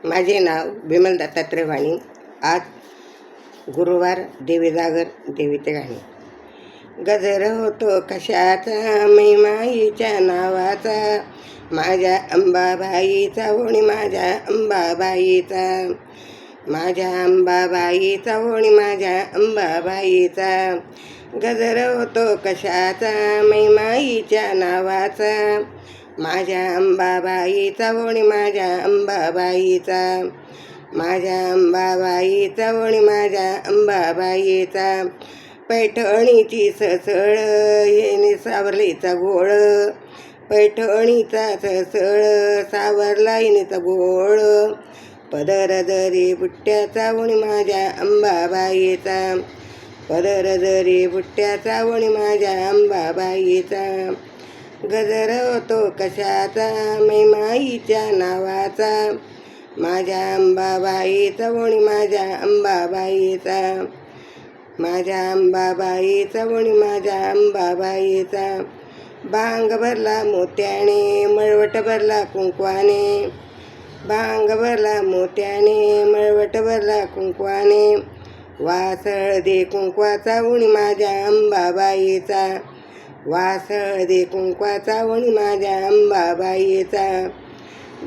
माझे नाव विमल दत्तात्रय वाणी. आज गुरुवार, देवी जागर, देवीचे गाणे. गजर होतो कशाचा, मैमाईच्या नावाचा, माझ्या अंबाबाईचा ओणी, माझ्या अंबाबाईचा, माझ्या अंबाबाईचा ओणी, माझ्या अंबाबाईचा. गजर होतो कशाचा, मैमाईच्या नावाचा, माझ्या अंबाबाईचा ओणी, माझ्या अंबाबाईचा, माझ्या अंबाबाईचा ओणी, माझ्या अंबाबाईचा. पैठणीची ससळ येणे सावरलीचा गोळ, पैठणीचा ससळ सावरला येणेचा गोळ, पदर जरी बुट्ट्याचा ओणी, माझ्या अंबाबाईचा, पदर जरी बुट्ट्याचा ओणी, माझ्या अंबाबाईचा. गजर होतो कशाचा, मैमाईच्या नावाचा, माझ्या अंबाबाईचा ओणी, माझ्या अंबाबाईचा, माझ्या अंबाबाईचा ओणी, माझ्या अंबाबाईचा. भांग भरला मोत्याने, मळवट भरला कुंकवाने, भांग भरला मोत्याने, मळवट भरला कुंकवाने, वासळ दे कुंकवाचा ओणी, माझ्या अंबाबाईचा, वासळ दे कुंकवाचा ओणी, माझ्या अंबाबाईचा.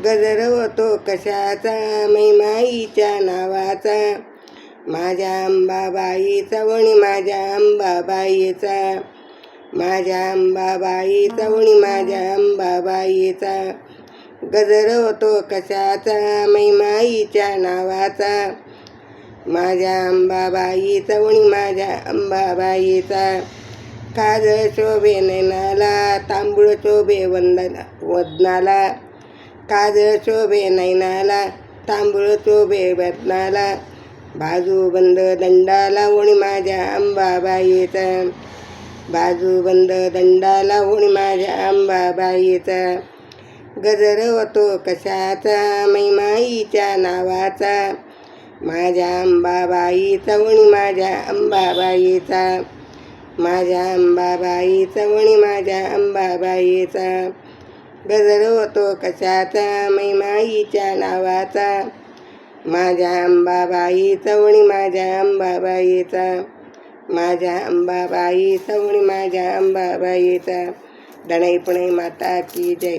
गजर होतो कशाचा, मैमाईच्या नावाचा, माझ्या अंबाबाईचा ओणी, माझ्या अंबाबाईचा, माझ्या अंबाबाईचा ओणी, माझ्या अंबाबाईचा. गजर होतो कशाचा, मैमाईच्या नावाचा, माझ्या अंबाबाईचा ओणी, माझ्या अंबाबाईचा. काजळ शोभे नैनाला, तांबूळ शोभे वदनाला, काजळ शोभे नैनाला, तांबूळ शोभे वदनाला, बाजूबंद दंडाला ओणी, माझ्या अंबाबाईचा, बाजूबंद दंडाला ओणी, माझ्या अंबाबाईचा. गजर होतो कशाचा, मैमाईच्या नावाचा, माझ्या अंबाबाईचा ओणी, माझ्या अंबाबाईचा, माझ्या अंबाबाईचा ओणी, माझ्या अंबाबाईचा. गजर होतो कशाचा, मैमाईच्या नावाचा, माझ्या अंबाबाईचा ओणी, माझ्या अंबाबाईचा, माझ्या अंबाबाईचा ओणी, माझ्या अंबाबाईचा. दणाई पुणे माता की जय.